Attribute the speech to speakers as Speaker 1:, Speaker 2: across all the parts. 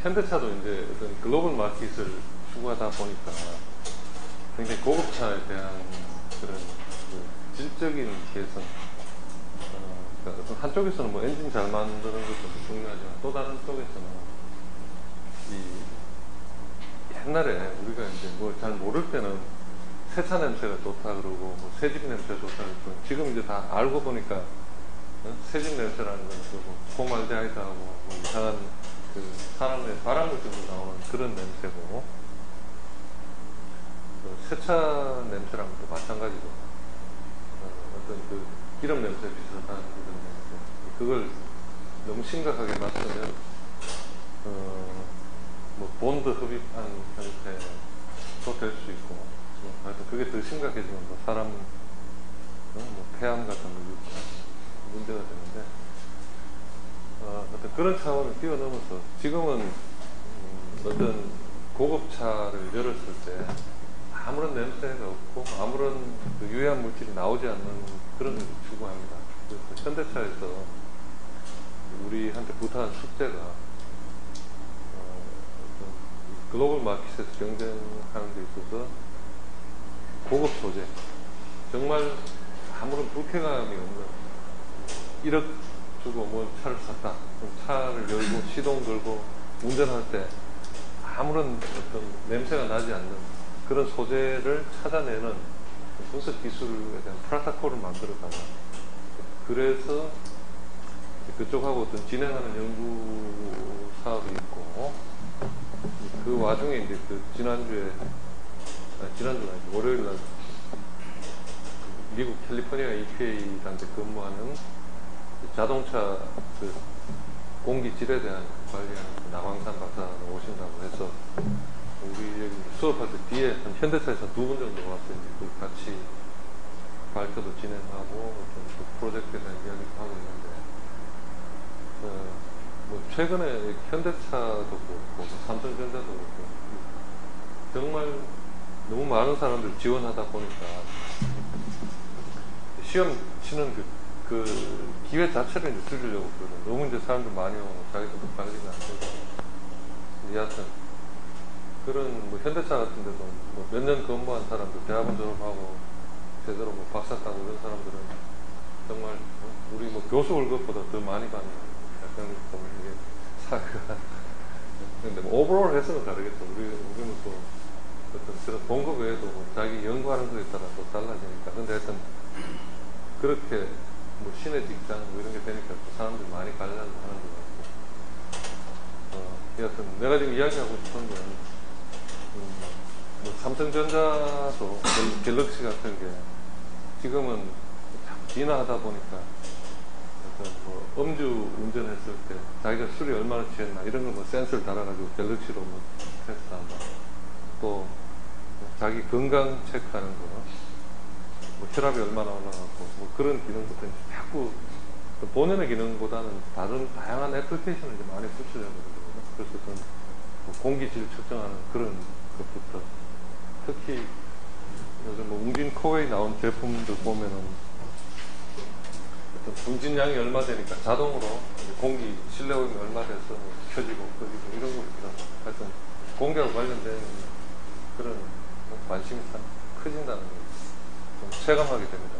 Speaker 1: 현대차도 이제 어떤 글로벌 마켓을 추구하다 보니까 굉장히 고급차에 대한 그런 그 질적인 개선, 그러니까 어떤 한쪽에서는 뭐 엔진 잘 만드는 것도 중요하지만 또 다른 쪽에서는 이 옛날에 우리가 이제 뭐 잘 모를 때는 새차 냄새가 좋다 그러고 뭐 새집 냄새 좋다 그러고 지금 이제 다 알고 보니까 새집 냄새라는 건 뭐 포말데하이드하고 뭐 이상한 그 사람의 발암물질로 나오는 그런 냄새고, 세차 냄새랑 또 마찬가지로 어떤 그 기름 냄새 비슷한 그런 냄새, 그걸 너무 심각하게 맡으면 뭐 본드 흡입한 형태도 될 수 있고, 하여튼 그게 더 심각해지면 뭐 사람 뭐 폐암 같은 거 문제가 되는데, 어떤 그런 차원을 뛰어넘어서 지금은 어떤 고급차를 열었을 때 아무런 냄새가 없고 아무런 그 유해한 물질이 나오지 않는 그런 걸 추구합니다. 그래서 현대차에서 우리한테 부탁한 숙제가 글로벌 마켓에서 경쟁하는 데 있어서 고급 소재, 정말 아무런 불쾌감이 없는 1억 주고 뭐 차를 샀다, 차를 열고 시동 걸고 운전할 때 아무런 어떤 냄새가 나지 않는 그런 소재를 찾아내는 분석 기술에 대한 프로토콜을 만들었다가, 그래서 그쪽하고 어떤 진행하는 연구 사업이 있고, 그 와중에 이제 그 지난주가 아니고 월요일 날 미국 캘리포니아 EPA 단체 근무하는 자동차 그 공기질에 대한 관리하는 그 나광산 박사가 오신다고 해서 우리 여기 수업할 때 뒤에 한 현대차에서 2분 정도 와서 이제 그 같이 발표도 진행하고 그 프로젝트에 대한 이야기도 하고 있는데, 뭐 최근에 현대차도 그렇고 삼성전자도 그렇고 정말 너무 많은 사람들 지원하다 보니까 시험 치는 그 기회 자체를 이제 줄이려고 그러는, 너무 이제 사람들 많이 오고 자기들도 관리가 안 되고, 여하튼 그런 뭐 현대차 같은 데도 뭐 몇 년 근무한 사람들, 대학원 졸업하고 제대로 뭐 박사 따고 이런 사람들은 정말 우리 뭐 교수 월급보다 더 많이 받는, 약간 좀 이게 사회가 근데 뭐 오버롤 해서는 다르겠죠. 우리는 또 어떤 그런 본급 외에도 뭐 자기 연구하는 거에 따라 또 달라지니까. 근데 하여튼 그렇게 뭐 신의 직장 뭐 이런 게 되니까 또 사람들이 많이 가려고 하는 것 같고, 여하튼 내가 지금 이야기하고 싶은 건 뭐 삼성전자도 갤럭시 같은 게 지금은 자꾸 진화하다 보니까 어떤 뭐 음주 운전했을 때 자기가 술이 얼마나 취했나 이런 걸 뭐 센서를 달아가지고 갤럭시로 뭐 테스트한다, 또 자기 건강 체크하는 거, 뭐 혈압이 얼마나 올라갔고 뭐 그런 기능부터 자꾸 본연의 기능보다는 다른 다양한 애플리케이션을 이제 많이 붙이려고 그러거든요. 그래서 뭐 공기질 측정하는 그런 것부터, 특히 요즘 뭐 웅진 코웨이 나온 제품들 보면은 어떤 분진량이 얼마 되니까 자동으로 공기 실내 오염이 얼마 돼서 뭐 켜지고 꺼지고 이런 거 있더라고요. 하여튼 공기하고 관련된 그런 관심이 참 커진다는 걸 좀 체감하게 됩니다.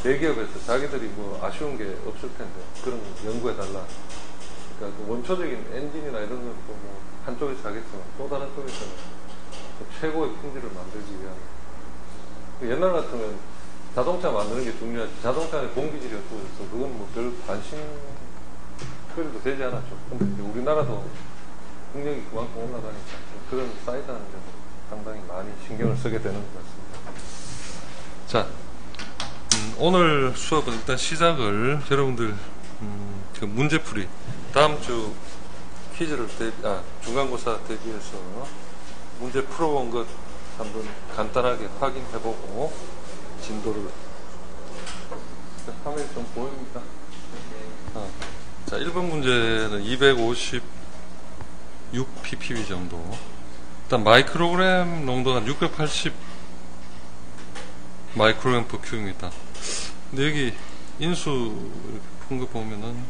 Speaker 1: 대기업에서 자기들이 뭐 아쉬운 게 없을 텐데 그런 거 연구해달라. 그러니까 그 원초적인 엔진이나 이런 건 또 뭐 한쪽에서 하겠지만 또 다른 쪽에서는 최고의 품질을 만들기 위한, 옛날 같으면 자동차 만드는 게 중요하지 자동차 안에 공기질이 어떠해서 그건 뭐 별 관심거리도 되지 않았죠. 근데 이제 우리나라도 능력이 그만큼 올라가니까 그런 사이드하는 데도 상당히 많이 신경을 쓰게 되는 것 같습니다. 자, 오늘 수업은 일단 시작을 여러분들 그 문제풀이 다음 주 퀴즈를 중간고사 대비해서 문제 풀어본 것 한번 간단하게 확인해보고 진도를, 화면이 좀 보입니까? 자, 1번 문제는 256 ppb 정도. 일단 마이크로그램 농도가 680 마이크로그램 per 큐입니다. 근데 여기 인수 이렇게 푼 거 보면은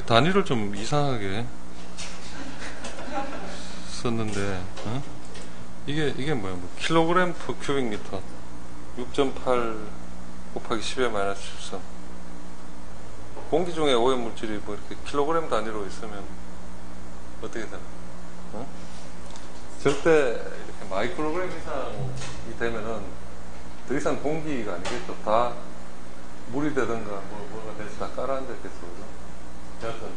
Speaker 1: 단위를 좀 이상하게 썼는데, 어? 이게 뭐야? 뭐 킬로그램 per 큐빅미터 6.8 곱하기 10의 마이너스 13. 공기 중에 오염물질이 뭐 이렇게 킬로그램 단위로 있으면 어떻게 되나? 어? 절대 이렇게 마이크로그램 이상이 되면은 더 이상 공기가 아니겠죠. 다 물이 되든가 뭐가 돼서 다 깔아앉았겠죠. 여하튼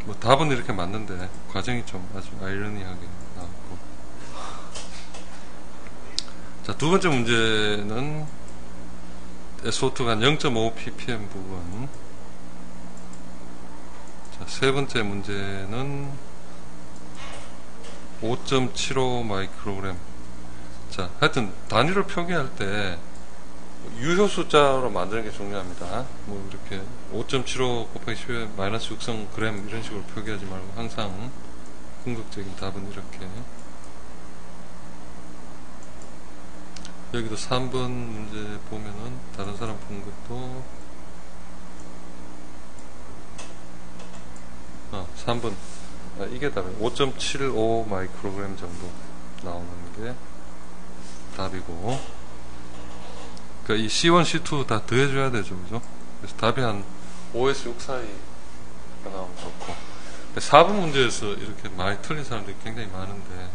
Speaker 1: 뭐 답은 이렇게 맞는데 과정이 좀 아주 아이러니하게 나왔고. 자, 두 번째 문제는 SO2가 한 0.5 ppm 부분. 자, 세 번째 문제는 5.75 마이크로그램. 자, 하여튼 단위를 표기할 때 유효 숫자로 만드는 게 중요합니다. 뭐 이렇게 5.75 곱하기 10의 마이너스 6성 그램 이런 식으로 표기하지 말고 항상 궁극적인 답은 이렇게. 여기도 3번 문제 보면은 다른 사람 푼 것도 3번 이게 답이에요. 5.75 마이크로그램 정도 나오는 게 답이고, 그러니까 이 C1, C2 다 더해줘야 되죠, 그죠? 그래서 답이 한 5에서 6 사이가 나오면 좋고. 4번 문제에서 이렇게 많이 틀린 사람들이 굉장히 많은데,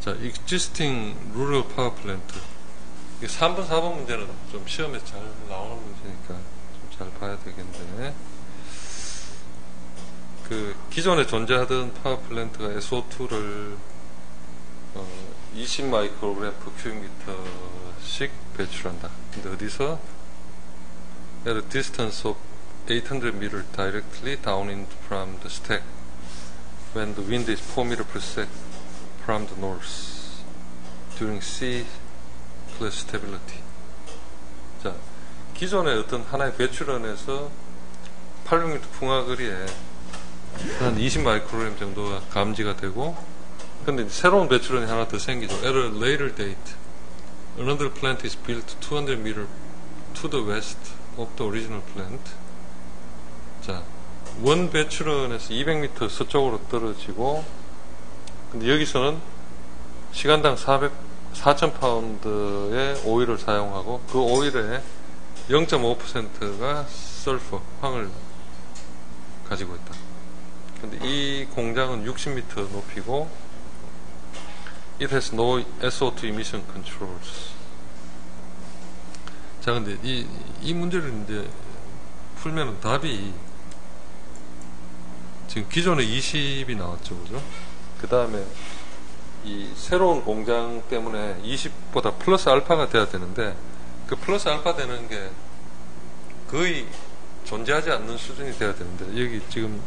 Speaker 1: 자, existing rural power plant. 3번, 4번 문제는 좀 시험에 잘 나오는 문제니까 좀 잘 봐야 되겠는데, 그 기존에 존재하던 파워 플랜트가 SO2를 20 마이크로그램 per 큐빅미터씩 배출한다. 근데 어디서? At a distance of 800 meter directly downwind from the stack when the wind is 4 meter per sec from the north during sea class stability. 자, 기존의 어떤 하나의 배출원에서 800m 풍화거리에 한 20 마이크로그램 정도가 감지가 되고, 근데 새로운 배출원이 하나 더 생기죠. At a later date, another plant is built 200 meter to the west of the original plant. 자, 원 배출원에서 200m 서쪽으로 떨어지고, 근데 여기서는 시간당 4,000파운드의 오일을 사용하고, 그 오일의 0.5%가 설퍼, 황을 가지고 있다. 근데 이 공장은 60m 높이고, it has no SO2 emission controls. 자, 근데 이 문제를 이제 풀면은 답이 지금 기존에 20이 나왔죠, 그죠? 그 다음에 이 새로운 공장 때문에 20보다 플러스 알파가 돼야 되는데, 그 플러스 알파 되는 게 거의 존재하지 않는 수준이 돼야 되는데, 여기 지금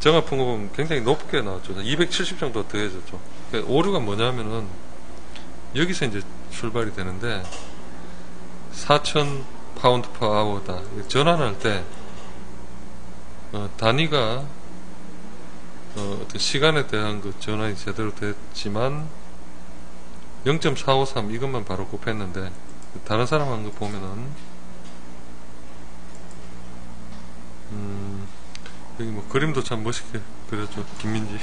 Speaker 1: 정합 푼 거 보면 굉장히 높게 나왔죠. 270 정도 더해졌죠. 그러니까 오류가 뭐냐면은 여기서 이제 출발이 되는데 4,000 파운드 퍼 아워다. 전환할 때 단위가 어떤 시간에 대한 그 전환이 제대로 됐지만 0.453 이것만 바로 곱했는데, 다른 사람 한 거 보면은 여기 뭐 그림도 참 멋있게 그렸죠. 김민지.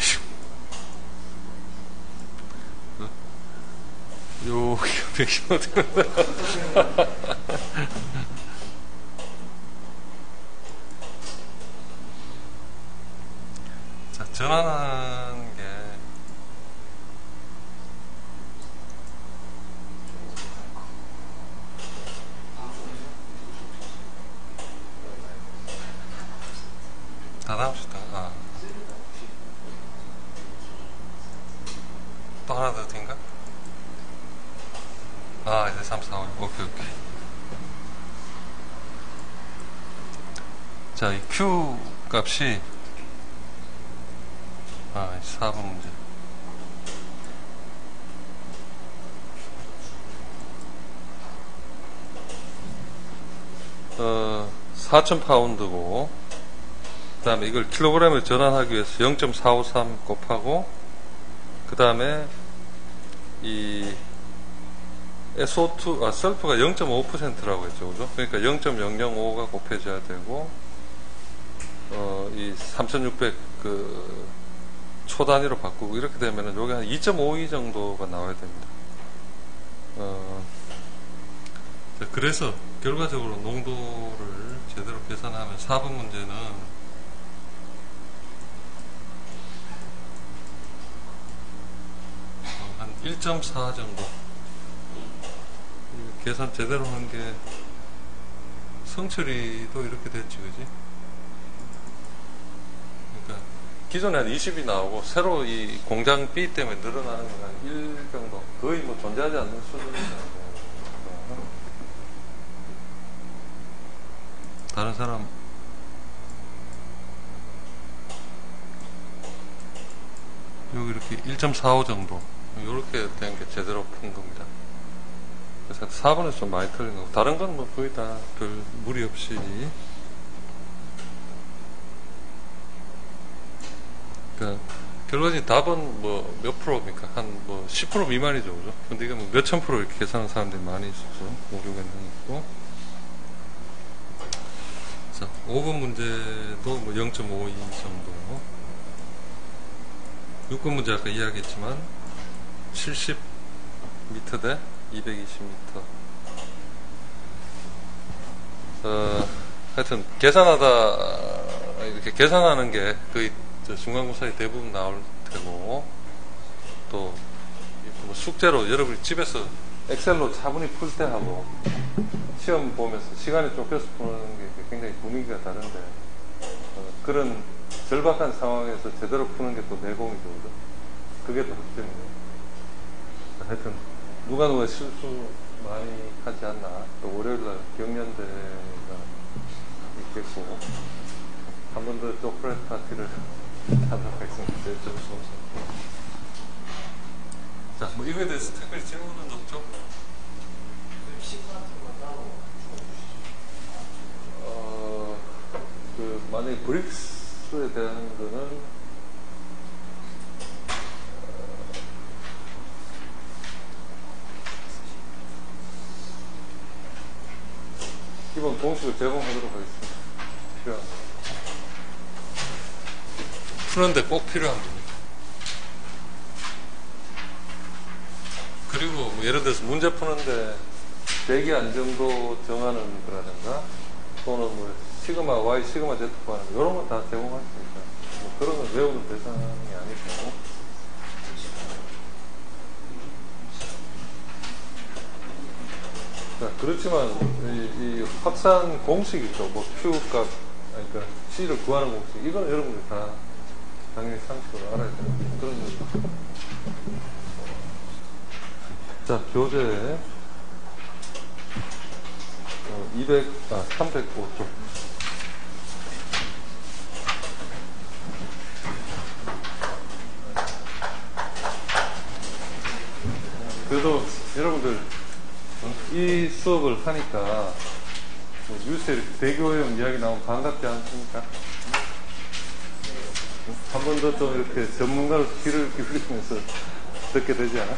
Speaker 1: 여기 자, 전환한 게 다 나옵시다. 또 하나 더 된가? 이제 3, 4, 5. 오케이. 자, 이 Q 값이 4번 문제. 4,000파운드고, 그 다음에 이걸 킬로그램을 전환하기 위해서 0.453 곱하고, 그 다음에 이 SO2, 셀프가 0.5%라고 했죠, 그죠? 그러니까 0.005가 곱해져야 되고, 이 3600 초 단위로 바꾸고 이렇게 되면은 여기 한 2.52 정도가 나와야 됩니다. 그래서 결과적으로 농도를 제대로 계산하면 4번 문제는 한 1.4 정도 계산 제대로 한 게 성처리도 이렇게 됐지, 그지? 그러니까 기존에 한 20이 나오고 새로 이 공장 B 때문에 늘어나는 건 한 1 정도, 거의 뭐 존재하지 않는 수준입니다. 다른 사람 여기 이렇게 1.45 정도 이렇게 된 게 제대로 푼 겁니다. 그래서 4번에서 좀 많이 틀린 거고 다른 건 뭐 거의 다 별 무리 없이. 그러니까 결과적인 답은 뭐 몇 프로입니까? 한 뭐 10% 미만이죠, 그죠? 근데 이게 뭐 몇천 프로 이렇게 계산하는 사람들이 많이 있었죠. 5, 6에 있고. 자, 5번 문제도 뭐 0.52 정도. 6번 문제 아까 이야기했지만 70m 대 220m. 하여튼 이렇게 계산하는 게 거의 중간고사에 대부분 나올 테고, 또 뭐 숙제로 여러분이 집에서 엑셀로 차분히 풀 때 하고 시험 보면서 시간이 쫓겨서 푸는 게 굉장히 분위기가 다른데, 그런 절박한 상황에서 제대로 푸는 게 또 내공이죠, 그죠? 그게 또 학점이에요. 하여튼 누가 실수 많이 하지 않나. 또 월요일날 경연대가 있겠고 한 번 더 초콜릿 파티를 하도록 하겠습니다. 좀 수고하셨습니다. 자, 뭐 이거에 대해서 특별히 질문은 없죠? 만약에 브릭스에 대한 거는 기본 공식을 제공하도록 하겠습니다. 필요한 거. 푸는데 꼭 필요한 겁니다. 그리고 뭐 예를 들어서 문제 푸는데 대기 안정도 정하는 거라든가 또는 뭐 시그마 Y, 시그마 Z 구하는 거 이런 건 다 제공할 수 있다. 뭐 그런 건 외우는 대상이 아니고. 자, 그렇지만 이 확산 공식 있죠. 뭐 Q 값, 그러니까 C를 구하는 공식, 이건 여러분들이 다 당연히 상식으로 알아야 되는 그런 거죠. 자, 교재 305쪽. 그래도 여러분들 이 수업을 하니까 뉴스에 이렇게 대교형 이야기 나오면 반갑지 않습니까? 한 번 더 좀 이렇게 전문가로 귀를 기울이면서 듣게 되지 않아?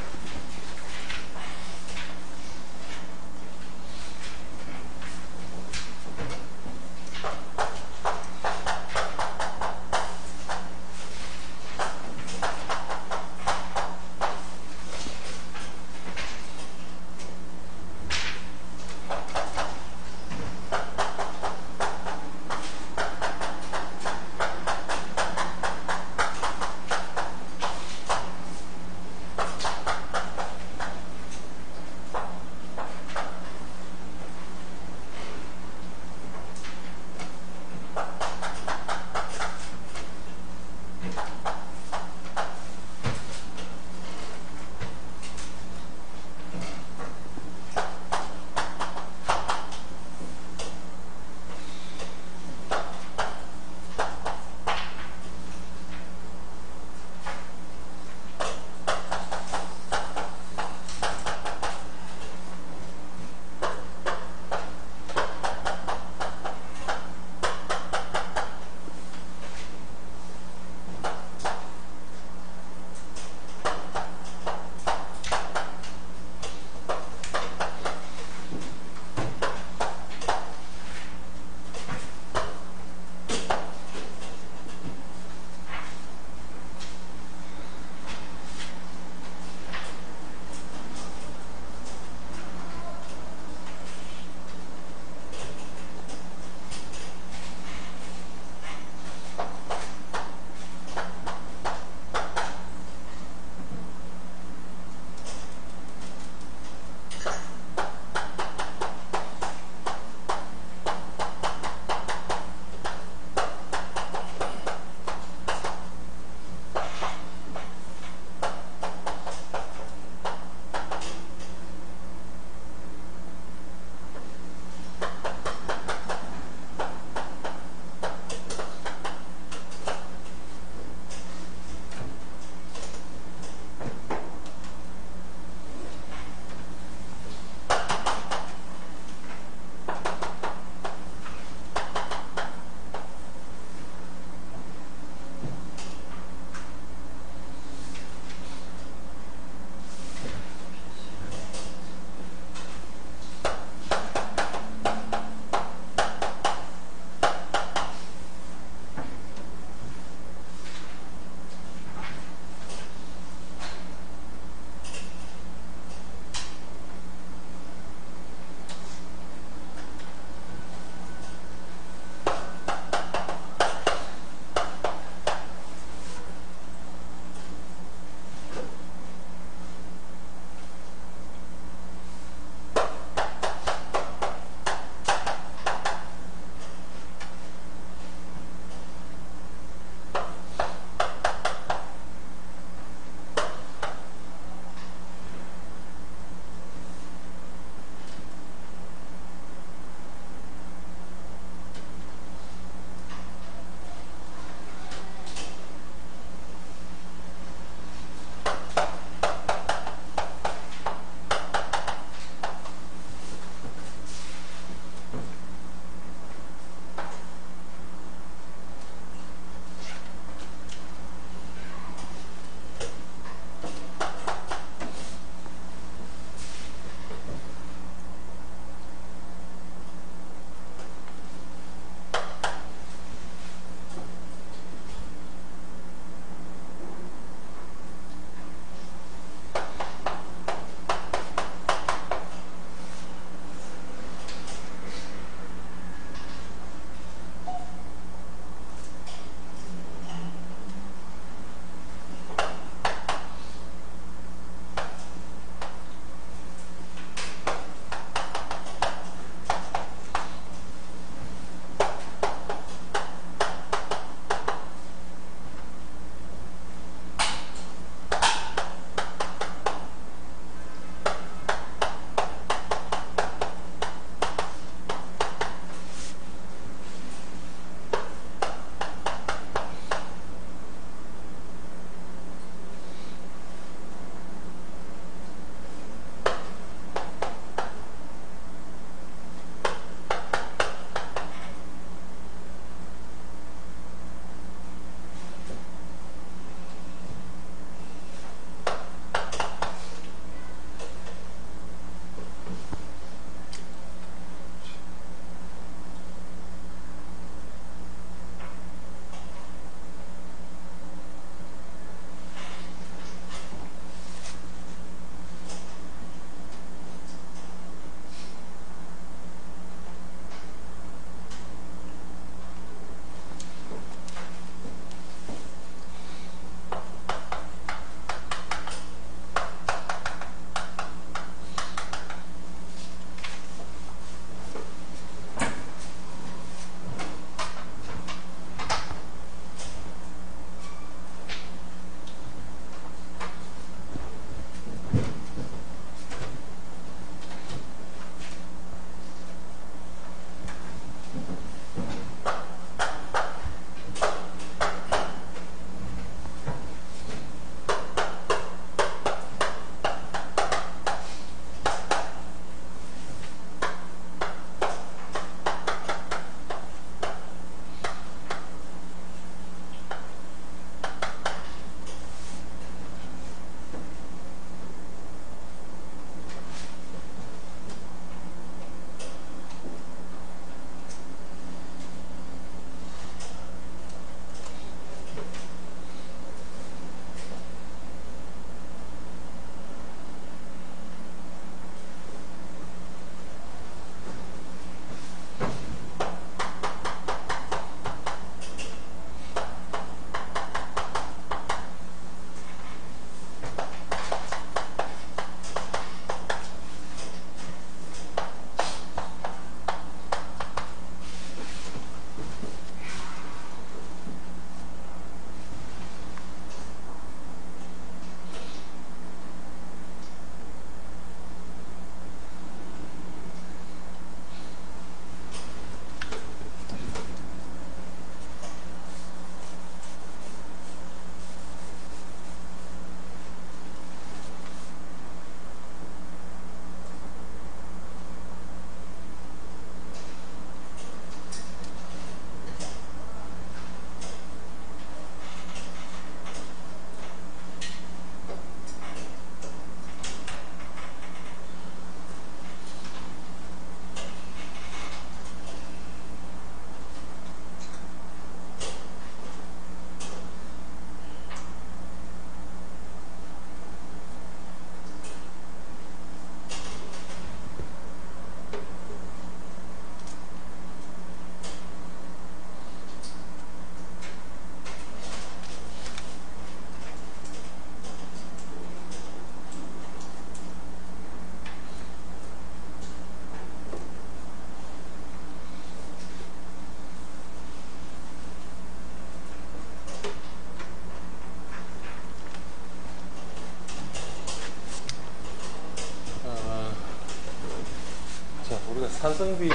Speaker 1: 우리가 산성비에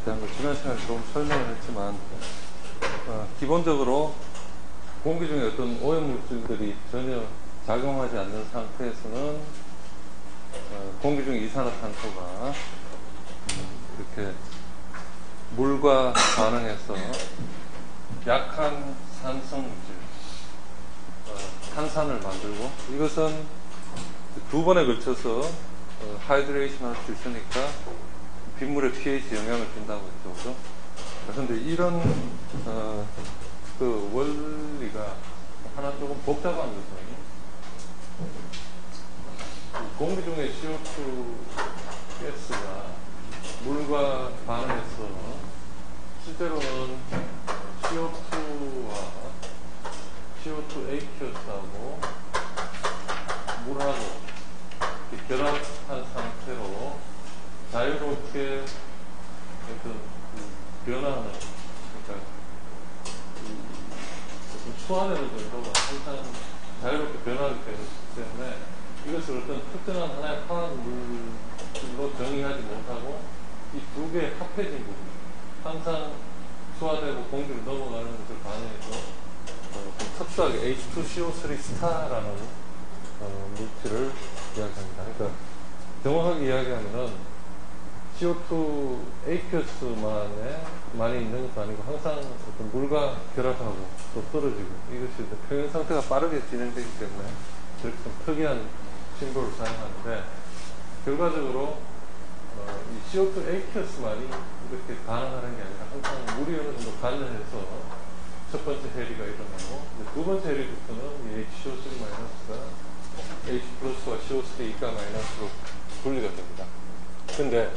Speaker 1: 대한 걸 지난 시간에 좀 설명을 했지만, 기본적으로 공기 중에 어떤 오염물질들이 전혀 작용하지 않는 상태에서는 공기 중 이산화탄소가 이렇게 물과 반응해서 약한 산성물질, 탄산을 만들고, 이것은 두 번에 걸쳐서 하이드레이션 할 수 있으니까 빗물의 pH 영향을 준다고 했죠. 그죠? 그런데 이런 그 원리가 하나 조금 복잡한 것은, 공기 중에 CO2 가스가 물과 반응해서 실제로는 CO2와 CO2 aqueous하고 물하고 결합한 상태로 자유롭게 어떤 변화하는, 그러니까 수화되는 정도가 항상 자유롭게 변하기 때문에 이것을 어떤 특정한 하나의 화학물로 정의하지 못하고 이 두 개의 합해진 부분, 항상 수화되고 공기로 넘어가는 것을 반영해서 특수하게 H2CO3 스타라는 물질을 이야기합니다. 그러니까 정확하게 이야기하면은 CO2 aqueous만이 있는 것도 아니고 항상 어떤 물과 결합하고 또 떨어지고, 이것이 평형 상태가 빠르게 진행되기 때문에 저렇게 좀 특이한 심볼을 사용하는데, 결과적으로 이 CO2 aqueous만이 이렇게 가능하는 게 아니라 항상 물이 어느 정도 관련해서 첫 번째 해리가 일어나고, 두 번째 해리부터는 이 HCO3-가 H 플러스와 CO3 이가 마이너스로 분리가 됩니다. 근데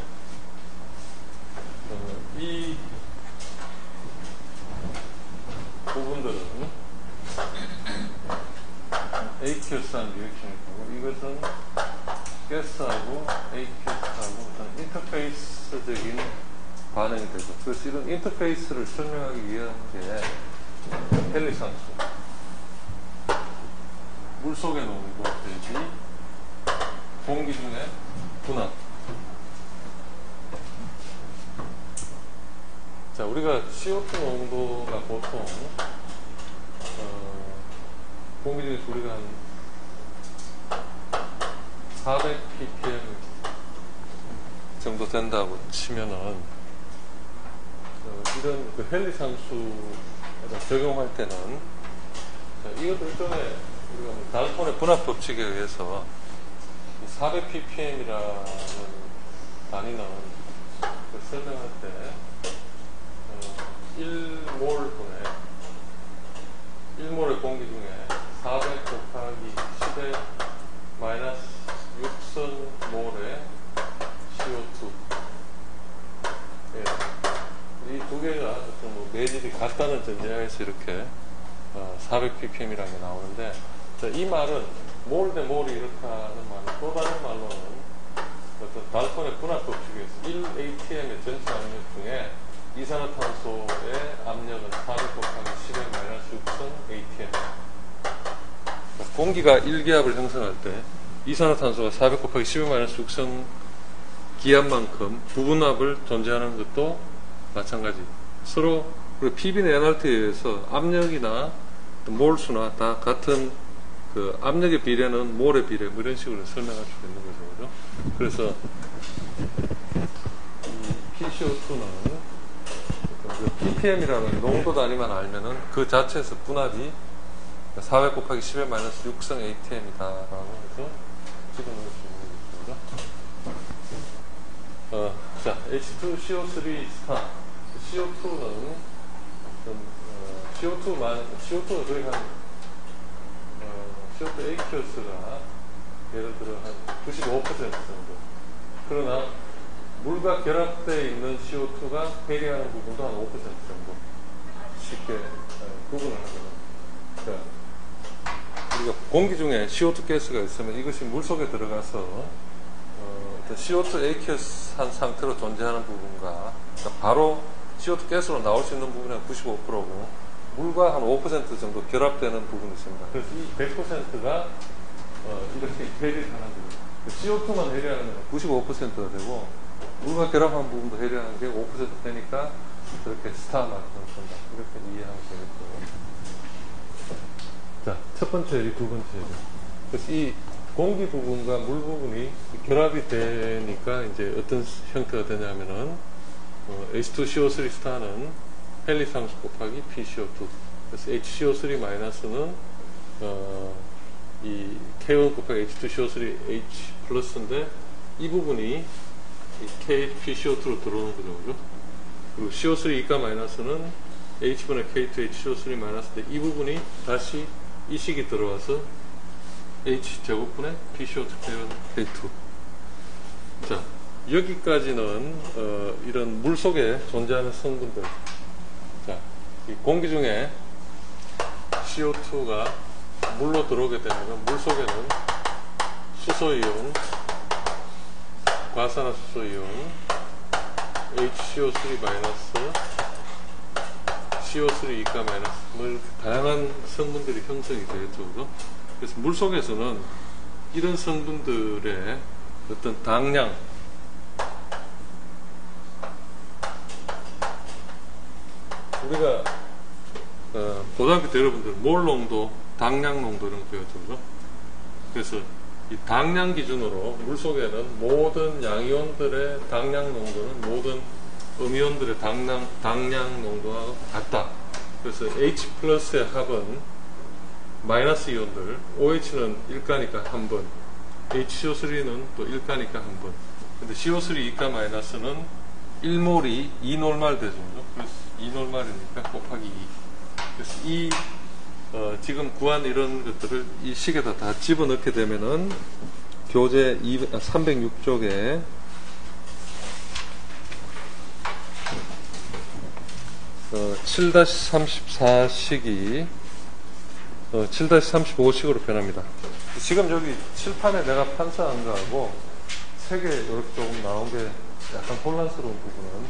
Speaker 1: 이 부분들은 aqueous한 리액션일 거고, 이것은 가스하고 aqueous하고 어떤 인터페이스적인 반응이 되죠. 그래서 이런 인터페이스를 설명하기 위한 게 헬리산수, 물속의 농도 대비 공기 중에 분압. 자, 우리가 CO2 농도가 보통 공기 중에 우리가 한 400 ppm 정도 된다고 치면은, 이런 그 헬리산수에다 적용할 때는, 이것도 일종의 우리가 달톤의 분압 법칙에 의해서 400 ppm이라는 단위는 설명할 때 1몰분에 1몰의 공기 중에 400 곱하기 10의 마이너스 6선 몰의 CO2, 이 두 개가 뭐 매질이 같다는 전제하에서 이렇게 400 ppm이라는 게 나오는데, 이 말은 몰 대 몰이 이렇다는 말은 또 다른 말로는 어떤 달톤의 분압 법칙에서 1atm의 전체 압력 중에 이산화탄소의 압력은 400 곱하기 10의 마이너스 6선 atm. 그러니까 공기가 1기압을 형성할 때 이산화탄소가 400 곱하기 10의 마이너스 6선 기압만큼 부분압을 존재하는 것도 마찬가지. 서로 PB나 NRT에 의해서 압력이나 몰수나 다 같은 그 압력의 비례는 몰의 비례, 뭐 이런 식으로 설명할 수 있는 거죠. 그래서 이 PCO2는 그 ppm이라는 농도 단위만 알면은 그 자체에서 분압이 400 곱하기 10의 마이너스 6성 atm이다라고 해서 집어넣을 수 있는 거죠. 자, H2CO3 스타, CO2는 CO2가 거의 한 CO2 aqueous가 예를 들어 한 95% 정도. 그러나 물과 결합되어 있는 CO2가 해리하는 부분도 한 5% 정도 쉽게 구분을 하거든요. 그러니까 우리가 공기 중에 CO2 가스가 있으면 이것이 물 속에 들어가서 CO2 aqueous한 상태로 존재하는 부분과, 그러니까 바로 CO2 가스로 나올 수 있는 부분이 한 95%고 물과 한 5% 정도 결합되는 부분이 있습니다. 그래서 이 100%가 이렇게 해리하는 거예요. CO2만 해리하는 건 95%가 되고 물과 결합한 부분도 해결하는 게 5% 되니까 그렇게 스타 마크를 쓴다. 이렇게 이해하면 되겠죠. 자, 첫 번째 요리, 두 번째 요리. 그래서 이 공기 부분과 물 부분이 결합이 되니까 이제 어떤 형태가 되냐면은 H2CO3 스타는 헬리상수 곱하기 PCO2. 그래서 HCO3 마이너스는 이 K1 곱하기 H2CO3 H 플러스인데 이 부분이 KPCO2로 들어오는 거죠, 그죠? 그리고 CO3 이가 마이너스는 H분의 K2 HCO3 마이너스인데 이 부분이 다시 이 식이 들어와서 H제곱분의 PCO2 K2. 자, 여기까지는 이런 물 속에 존재하는 성분들. 자, 이 공기 중에 CO2가 물로 들어오게 되면 물 속에는 수소이온, 과산화수소이온, HCO3 마이너스, CO3 이가 마이너스, 뭐 다양한 성분들이 형성이 되겠죠, 그죠? 그래서 물 속에서는 이런 성분들의 어떤 당량, 우리가 고등학교 때 여러분들 몰 농도, 당량 농도 이런 거 배웠죠, 그죠? 그래서 이 당량 기준으로 물 속에는 모든 양이온들의 당량 농도는 모든 음이온들의 당량 농도와 같다. 그래서 H 플러스의 합은 마이너스 이온들, OH는 1가니까 한 번, HCO3는 또 1가니까 한 번. 근데 CO3 이가 마이너스는 1몰이 2놀말 되죠. 그래서 2놀말이니까 곱하기 2. 그래서 이 지금 구한 이런 것들을 이 식에다 다 집어넣게 되면은 교재 306쪽에 7-34식이 7-35식으로 변합니다. 지금 여기 칠판에 내가 판사한 거하고 색에 이렇게 조금 나온 게 약간 혼란스러운 부분은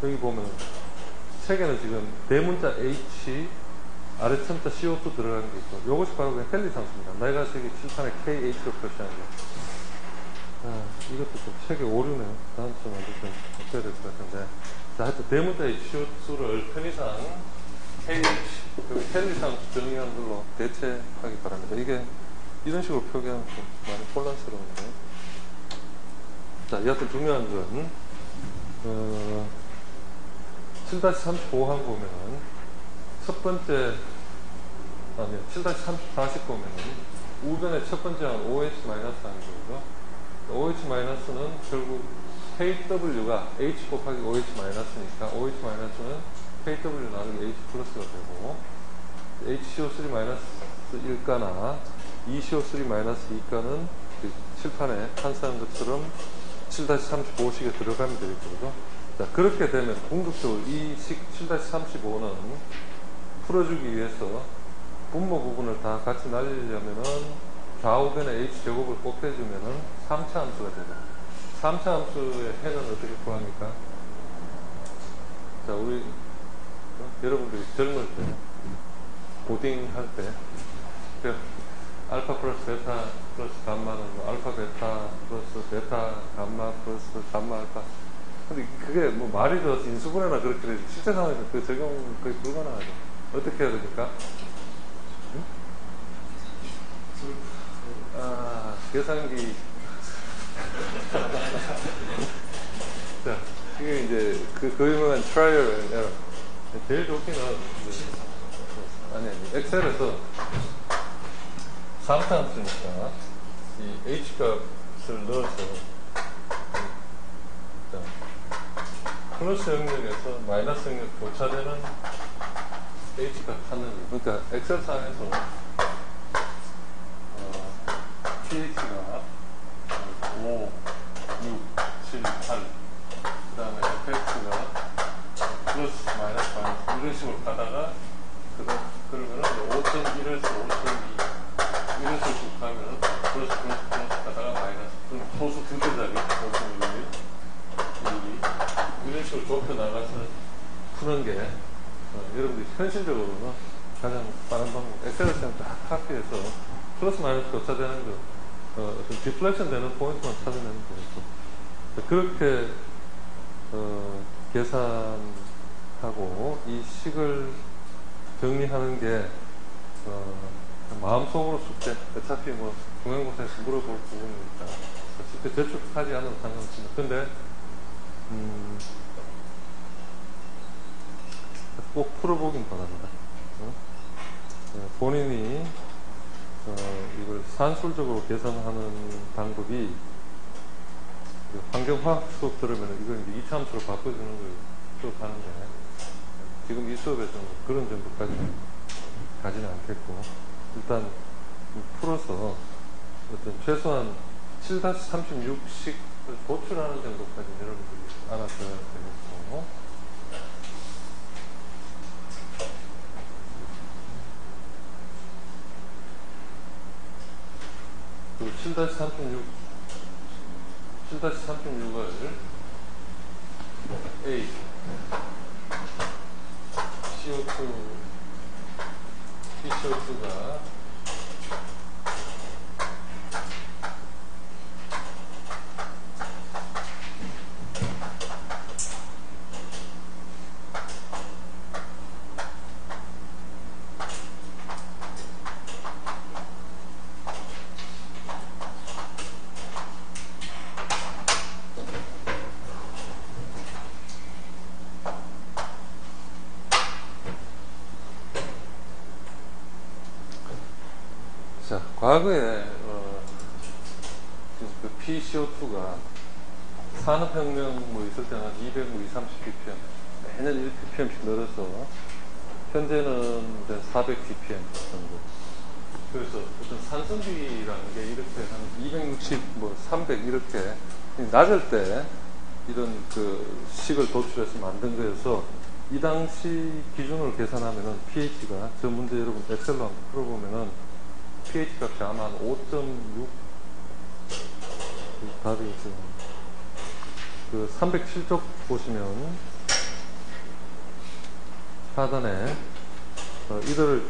Speaker 1: 여기 보면 색에는 지금 대문자 H 아래첨자 CO2 들어가는 게 있고 이것이 바로 그냥 헬리상수입니다. 내가 저기 칠판에 KH로 표시한 거. 이것도 좀 책에 오류네요. 다음 주에 만들 좀 어떻게 될 것 같은데. 자, 하여튼 대문자 HCO2를 편의상 KH, 그 헬리상수 정의한 걸로 대체하기 바랍니다. 이게 이런 식으로 표기하면 좀 많이 혼란스러운데. 자, 여하튼 중요한 건 7-35항 보면은 첫 번째, 아니요, 7-34식 보면은 우변의 첫 번째 항 OH 마이너스 하는 거죠. OH 마이너스는 결국 KW가 H 곱하기 OH 마이너스니까 OH 마이너스는 KW 나누기 H 플러스가 되고 HCO3 마이너스 1가나 ECO3 마이너스 2가는 그 칠판에 판사한 것처럼 7-35식에 들어가면 되겠죠. 자, 그렇게 되면 궁극적으로 이 식 7-35는 풀어주기 위해서 분모 부분을 다 같이 날리려면은 좌우변의 H제곱을 곱해주면은 3차 함수가 되죠. 3차 함수의 해는 어떻게 구합니까? 자, 우리 여러분들이 젊을 때 고딩 할 때 알파 플러스 베타 플러스 감마는 뭐 알파 베타 플러스 베타 감마 플러스 감마 알파. 근데 그게 뭐 말이 더 인수분해나 그렇게 되지 실제 상황에서 그 적용 거의 불가능하죠. 어떻게 해야 됩니까? 응? 계산기. 자, 이게 이제 그 유명한 trial and error. 제일 좋기는 아니 엑셀에서 3차 함수니까 이 H 값을 넣어서 자, 플러스 영역에서 마이너스 영역 교차되는 H 값 찾는 거. 그러니까 엑셀상에서 pH가 5, 6, 7, 8 그 다음에 fx가 플러스 마이너스 이런 식으로 가다가 그러면은 5.1에서 5.2 이런 식으로 쭉 가면은 플러스 가다가 마이너스 소수 두 개짜리 5.1 이런 식으로 좁혀 나가서 푸는 게 여러분들이 현실적으로는 가장 빠른 방법. 엑셀을 딱 카피해서 플러스 마이너스 교차되는 거 어떤 디플렉션 되는 포인트만 찾아내면 되겠죠. 그렇게 계산하고 이 식을 정리하는 게 마음속으로 숙제. 어차피 뭐 중간고사에서 물어볼 부분이니까 쉽게 저축하지 않아도 상관없습니다. 근데 꼭 풀어보긴 바랍니다. 본인이 이걸 산술적으로 계산하는 방법이 환경화학 수업 들으면 이걸 이제 이차함수로 바꿔주는 걸 수업하는데 지금 이 수업에서는 그런 정도까지는 가지는 않겠고 일단 풀어서 어떤 최소한 7-36씩을 도출하는 정도까지 여러분들이 알아서야 되겠고 그 7-36을 A CO2 PCO2가 자, 과거에 그 PCO2가 산업혁명 뭐 있을 때는 200, 뭐 2, 30ppm 매년 1ppm씩 늘어서 현재는 400ppm 정도. 그래서 어떤 산성비라는 게 이렇게 한 260, 뭐 300 이렇게 낮을 때 이런 그 식을 도출해서 만든 거여서 이 당시 기준으로 계산하면은 pH가 저 문제 여러분 엑셀로 한번 풀어보면은 pH 값이 아마 한 5.6 답이 있어요. 그 307쪽 보시면 하단에 이거를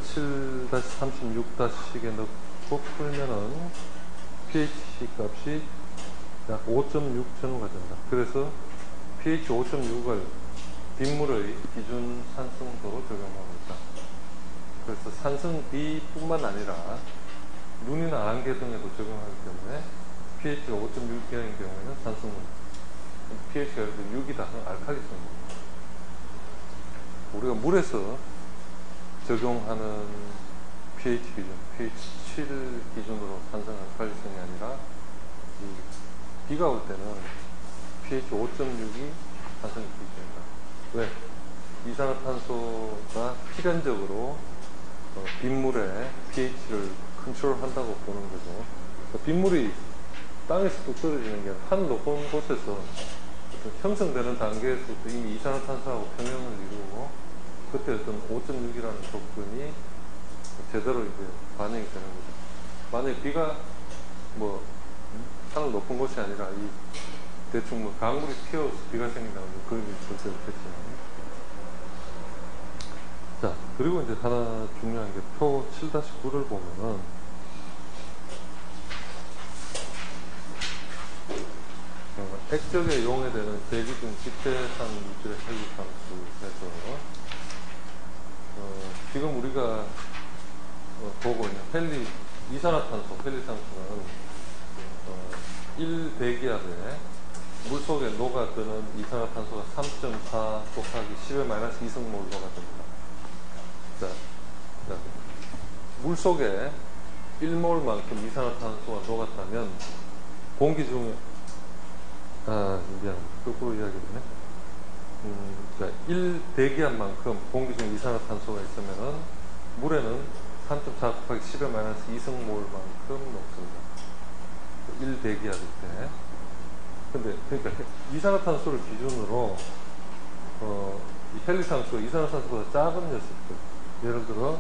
Speaker 1: 7-36-에 넣고 풀면은 pH 값이 약 5.6 전후가 된다. 그래서 pH 5.6을 빗물의 기준 산성도로 적용하고 있다. 그래서 산성비뿐만 아니라 눈이나 안개 등에도 적용하기 때문에 pH가 5.6 이하인 경우에는 산성 pH가 6이다 하면 알칼리성입니다. 우리가 물에서 적용하는 pH 기준, pH 7 기준으로 산성 알칼리성이 아니라 비가 올 때는 pH 5.6이 산성 기준이다. 왜? 이산화탄소가 필연적으로 빗물의 pH를 컨트롤한다고 보는 거죠. 빗물이 땅에서 뚝 떨어지는 게 아니라 하늘 높은 곳에서 형성되는 단계에서부터 이미 이산화탄소하고 평형을 이루고 그때 어떤 5.6이라는 조건이 제대로 이제 반영이 되는 거죠. 만약에 비가 뭐 하늘 높은 곳이 아니라 이 대충 뭐 강물이 튀어서 비가 생긴다면 그런 일이 절대 없겠지만 자, 그리고 이제 하나 중요한 게 표 7-9를 보면은 액적에 용해되는 대기중 집대상 물질의 헬리상수에서 지금 우리가 보고 있는 이산화탄소, 헬리상수는 1대기압에 물속에 녹아드는 이산화탄소가 3.4 곱하기 10의 마이너스 2승몰 녹아듭니다. 자, 물속에 1몰만큼 이산화탄소가 녹았다면 공기 중에 미안, 거꾸로 이야기했네. 그러니까 1대기압만큼 공기 중에 이산화탄소가 있으면은 물에는 3.4 곱하기 10의 마이너스 2승몰만큼 녹습니다. 1대기압일 때. 근데 그러니까 이산화탄소를 기준으로 이 헬리상수, 이산화탄소보다 작은 녀석들, 예를 들어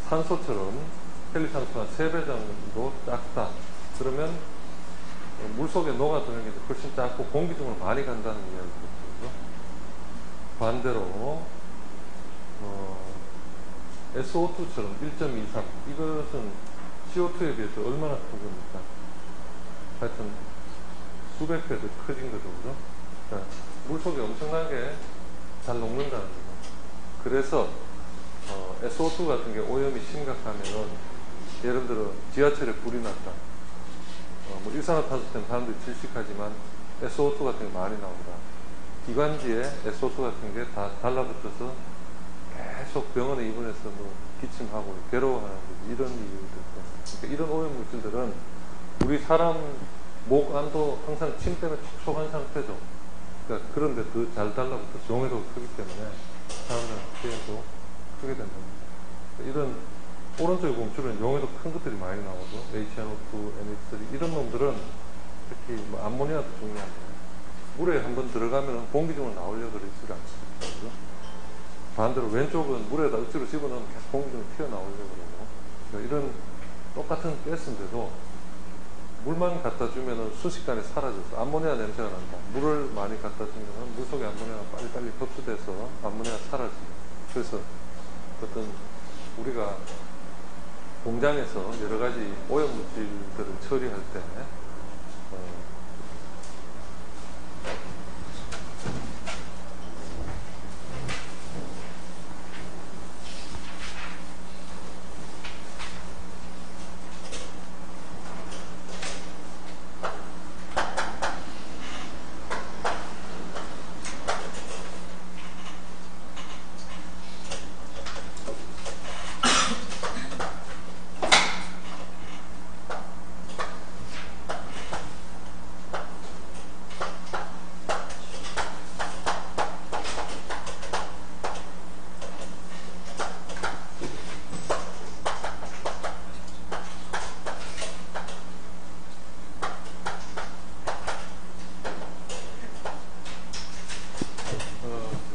Speaker 1: 산소처럼 헬리상수가 3배 정도 작다. 그러면 물속에 녹아드는 게 훨씬 작고 공기 중으로 많이 간다는 이야기거든요. 반대로 SO2처럼 1.23 이것은 CO2에 비해서 얼마나 큰 겁니까? 하여튼 수백 배 더 커진 거죠, 그죠? 그러니까 물속에 엄청나게 잘 녹는다는 거죠. 그래서 SO2 같은 게 오염이 심각하면은, 예를 들어 지하철에 불이 났다. 뭐 일산화탄소 때문에 사람들이 질식하지만 SO2 같은 게 많이 나온다. 기관지에 SO2 같은 게 다 달라붙어서 계속 병원에 입원해서 뭐 기침하고 괴로워하는 이런 이유들. 그러니까 이런 오염 물질들은 우리 사람 목 안도 항상 침 때문에 촉촉한 상태죠. 그러니까 그런데 더 잘 달라붙어서 용해도가 크기 때문에 사람들한테 피해도 크게 된다. 그러니까 이런 오른쪽에 보면 주로 용해도 큰 것들이 많이 나오죠. HNO2, NH3 이런 놈들은 특히 뭐 암모니아도 중요한데 물에 한번 들어가면 공기 중으로 나오려고 그러지 않습니다. 반대로 왼쪽은 물에다 억지로 집어넣으면 계속 공기 중으로 튀어나오려고 그러고, 그러니까 이런 똑같은 가스인데도 물만 갖다 주면은 순식간에 사라져서 암모니아 냄새가 난다. 물을 많이 갖다 주면은 물 속에 암모니아가 빨리빨리 흡수돼서 암모니아가 사라지죠. 그래서 어떤 우리가 공장에서 여러 가지 오염 물질들을 처리할 때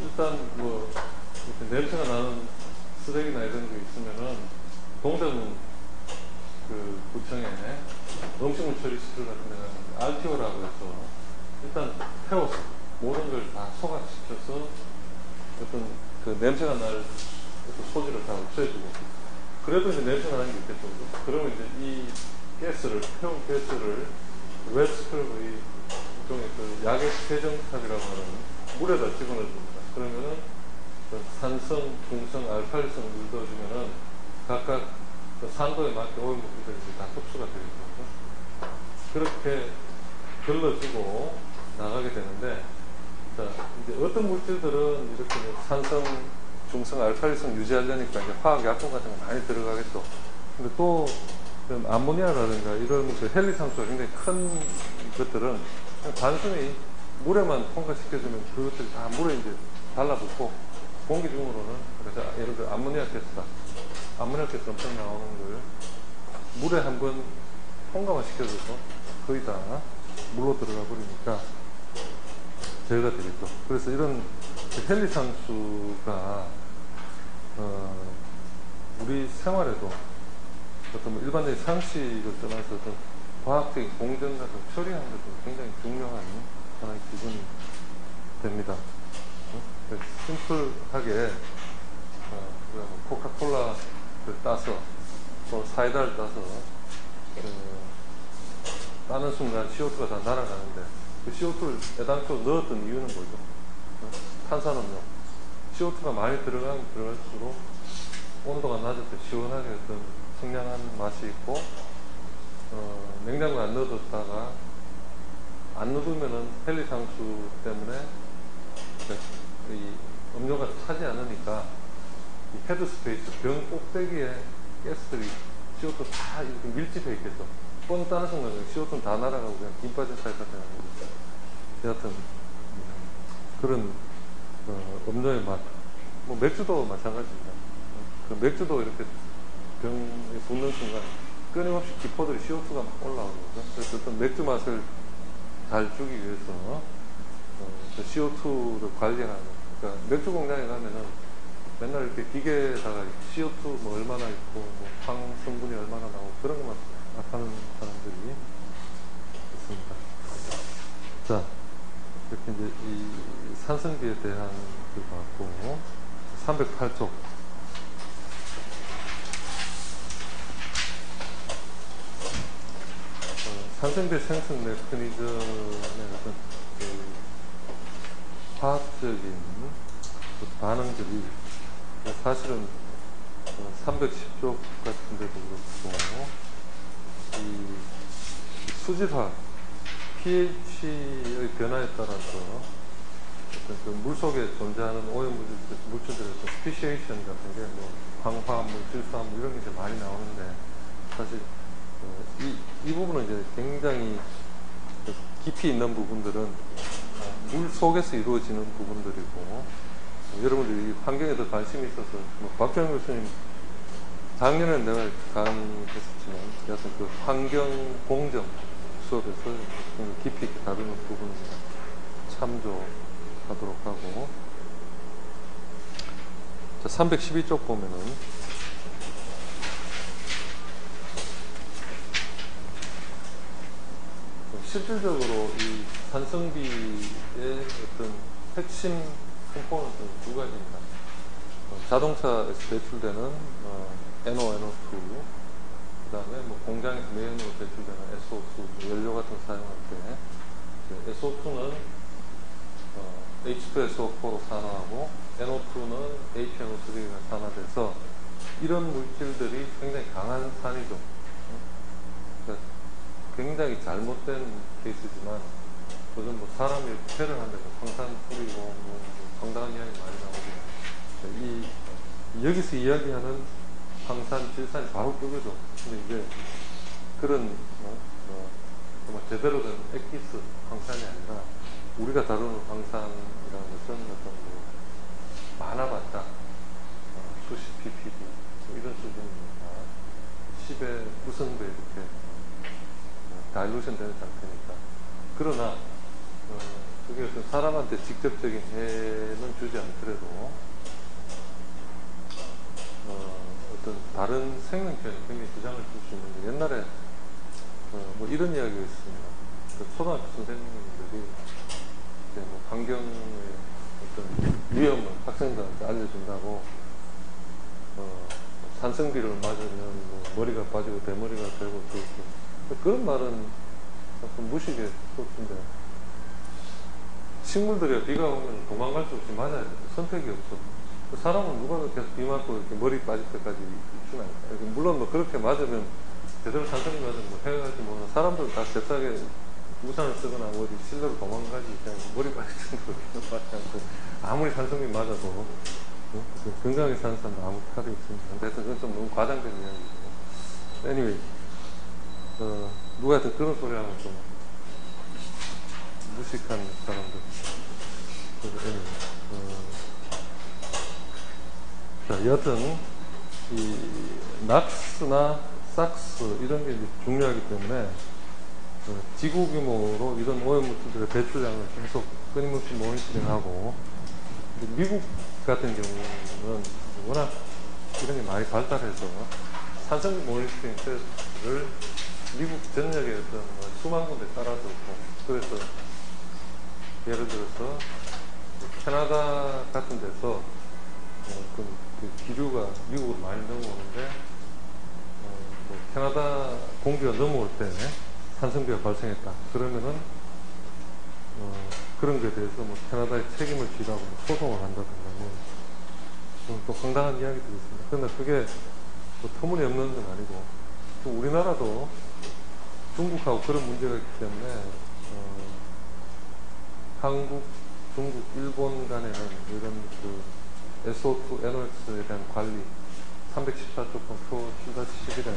Speaker 1: 일단 뭐 냄새가 나는 쓰레기나 이런 게 있으면은 동대문 그 구청에 음식물 처리 시설 같은 데가 RTO라고 해서 일단 태워서 모든 걸 다 소각시켜서 어떤 그 냄새가 날 어떤 소지를 다 없애주고, 그래도 이제 냄새가 나는 게 있겠죠. 그러면 이제 이 가스를, 태운 가스를 웨스트를 일종의 그 약액 세정탑이라고 하는 물에다 집어넣어줍니다. 그러면은 그 산성, 중성, 알칼리성을 넣어주면은 각각 그 산도에 맞게 오염 물질들이 다 흡수가 되겠죠. 그렇게 걸러주고 나가게 되는데, 자, 이제 어떤 물질들은 이렇게 뭐 산성, 중성, 알칼리성 유지하려니까 이제 화학 약품 같은 거 많이 들어가겠죠. 근데 또 암모니아라든가 이런 그 헬리산소가 굉장히 큰 것들은 그냥 단순히 물에만 통과시켜주면 그것들이 다 물에 이제 달라붙고 공기 중으로는, 그래서 예를 들어 아모니아 가스다. 아모니아 가스 엄청 나오는 걸 물에 한번 통과만 시켜줘서 거의 다 물로 들어가 버리니까 제거가 되겠죠. 그래서 이런 헬리산수가 우리 생활에도 어떤 뭐 일반적인 상식을 떠나서 어떤 과학적인 공정 같은 처리하는 것도 굉장히 중요한 하나의 기준이 됩니다. 심플하게 코카콜라를 따서 또 사이다를 따서 따는 순간 CO2가 다 날아가는데, 그 CO2를 애당초 넣었던 이유는 뭐죠? 탄산음료. CO2가 많이 들어가면 들어갈수록 온도가 낮을 때 시원하게 어떤 청량한 맛이 있고, 냉장고에 안 넣어뒀다가 안 넣으면은 헬리상수 때문에 이 음료가 차지 않으니까 이 헤드스페이스, 병 꼭대기에 가스들이 CO2 다 이렇게 밀집해 있겠죠. 뻥 따는 순간 CO2는 다 날아가고 그냥 김 빠진 사이가 되는 거죠. 여하튼 그런 음료의 맛. 뭐 맥주도 마찬가지입니다. 그 맥주도 이렇게 병에 붓는 순간 끊임없이 기포들이 CO2가 막 올라오는 거죠. 그래서 어떤 맥주 맛을 잘 주기 위해서 그 CO2를 관리하는, 그러니까 맥주 공장에 가면은 맨날 이렇게 기계에다가 CO2 뭐 얼마나 있고 뭐 황 성분이 얼마나 나오고 그런 것만 하는 사람들이 있습니다. 자, 이렇게 이제 이 산성비에 대한 그 봤고, 308쪽. 산성비 생성 메커니즘의 어떤 그 화학적인 그 반응들이 사실은 310쪽 같은 데도 그렇고 이 수질화 pH의 변화에 따라서 어떤 그 물속에 존재하는 물질들의 스피시에이션 같은 게 뭐 황화물, 질소화물 이런 게 이제 많이 나오는데 사실 이 부분은 이제 굉장히 깊이 있는 부분들은 물 속에서 이루어지는 부분들이고 여러분들이 환경에 더 관심이 있어서 뭐 박주영 교수님 작년에 내가 강의했었지만 여하튼 그 환경 공정 수업에서 좀 깊이 있게 다루는 부분을 참조하도록 하고 자 312쪽 보면은 실질적으로 이 산성비의 어떤 핵심 컴포넌트는 두 가지입니다. 자동차에서 배출되는 NO, NO2, 그 다음에 뭐 공장에서 매연으로 배출되는 SO2, 연료 같은 거 사용할 때 SO2는 H2SO4로 산화하고 NO2는 HNO3가 산화돼서 이런 물질들이 굉장히 강한 산이죠. 그러니까 굉장히 잘못된 케이스지만 요즘 뭐 사람이 폐를 한다고 황산 뿌리고 뭐 상당한 이야기 많이 나오고 여기서 이야기하는 황산, 질산이 바로 그거죠. 근데 이제 그런 정말 제대로 된 액기스 황산이 아니라 우리가 다루는 황산이라는 것은 어떤 뭐 많아봤자 수십 ppb 뭐 이런 수준입니다. 10의 무슨 배 이렇게 다일루션 되는 상태니까. 그러나 그게 어떤 사람한테 직접적인 해는 주지 않더라도 어떤 다른 생명체에 굉장히 부장을 줄 수 있는데 옛날에 뭐 이런 이야기가 있습니다. 그 초등학교 선생님들이 이제 뭐 환경의 어떤 위험을 학생들한테 알려준다고 산성비를 맞으면 뭐 머리가 빠지고 대머리가 되고 그런 말은 좀 무식의 소리인데 식물들이 비가 오면 도망갈 수 없이 맞아야 돼. 선택이 없어. 사람은 누가 계속 비 맞고 이렇게 머리 빠질 때까지 있지는 않아요. 물론 뭐 그렇게 맞으면 제대로 산성비 맞으면 뭐 해갈지 모르는 사람들은 다 잽싸게 우산을 쓰거나 어디 실내로 도망가지 그냥 머리 빠질 정도로 맞지 않고 아무리 산성비 맞아도 건강하게 사는 사람은 아무 탈이 없습니다. 근데 하여튼 그건 좀 너무 과장된 이야기고 anyway 누가 하여튼 그런 소리 하면 좀 무식한 사람들. 자, 여튼, 이, 낙스나 삭스, 이런 게 이제 중요하기 때문에, 지구 규모로 이런 오염물질들의 배출량을 계속 끊임없이 모니터링하고, 미국 같은 경우는 워낙 이런 게 많이 발달해서 산성 모니터링 테스트를 미국 전역에 어떤 수만 군데 깔아두고 그래서 예를 들어서 캐나다 같은 데서 그 기류가 미국으로 많이 넘어오는데 뭐 캐나다 공기가 넘어올 때 산성비가 발생했다 그러면은 그런 거에 대해서 뭐 캐나다에 책임을 지라고 뭐 소송을 한다든가 뭐 또 황당한 이야기들이 있습니다. 그런데 그게 뭐 터무니없는 건 아니고 우리나라도 중국하고 그런 문제가 있기 때문에 한국, 중국, 일본 간에는 이런 그 SO2, NOx에 대한 관리 314조 표 7-11에는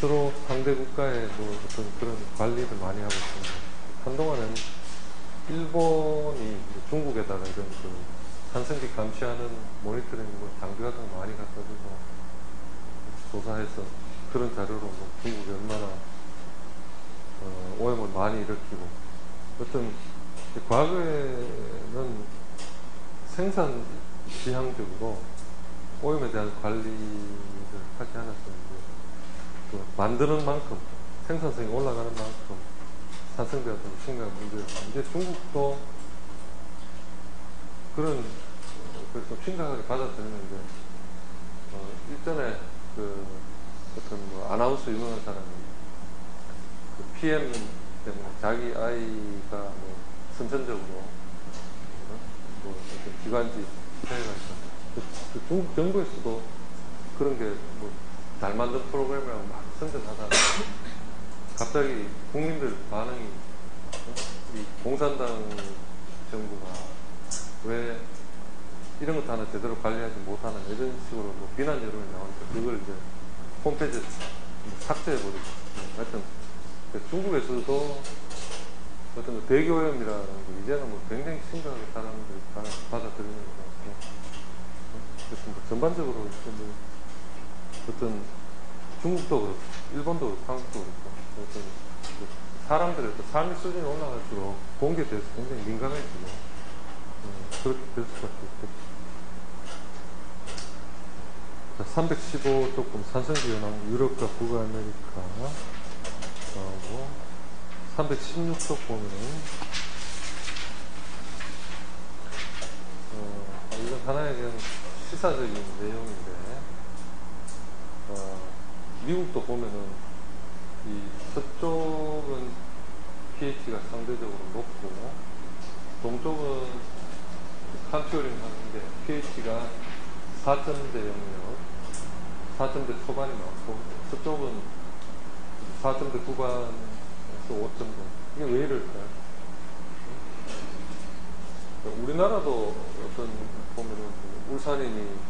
Speaker 1: 서로 상대 국가의 뭐 어떤 그런 관리를 많이 하고 있습니다. 한동안은 일본이 중국에다가 이런 그 산성비 감시하는 모니터링 뭐 장비 같은 거 많이 갖다 줘서 조사해서 그런 자료로 뭐 중국이 얼마나 오염을 많이 일으키고 어떤 과거에는 생산 지향적으로 오염에 대한 관리를 하지 않았었는데 그 만드는 만큼 생산성이 올라가는 만큼 산성비가 좀 심각한 문제였고 이제 중국도 그런 그래서 심각하게 받아들이는데 일전에 그 어떤 뭐 아나운서 유명한 사람이 그 PM 때문에 자기 아이가 뭐 선천적으로 뭐 어떤 기관지 폐해가 있어. 그 중국 정부에서도 그런 게 뭐 잘 만든 프로그램이라고 막 선전하다가 갑자기 국민들 반응이 이 공산당 정부가 왜 이런 것도 하나 제대로 관리하지 못하는 이런 식으로 뭐 비난 여론이 나오니까 그걸 이제 홈페이지에 삭제해버리고 하여튼 중국에서도 어떤 대기오염이라는 게 이제는 뭐 굉장히 심각하게 사람들이 받아들이는 것 같고 그래서 뭐 전반적으로 뭐 어떤 중국도 그렇고 일본도 그렇고 한국도 그렇고 어떤 사람들의 어떤 삶의 수준이 올라갈수록 공기에 대해서 굉장히 민감해지고 그렇게 될 수밖에 없겠죠. 315 조금 산성기온항 유럽과 북아메리카 하고 316쪽 보면은 이건 하나의 그냥 시사적인 내용인데 미국도 보면은 이 서쪽은 pH가 상대적으로 높고 동쪽은 컨트롤링 하는 게 pH가 4점대 영역 4점대 초반이 많고 서쪽은 4점대 후반에서 5점대 이게 왜 이럴까요? 우리나라도 어떤 보면은 울산이니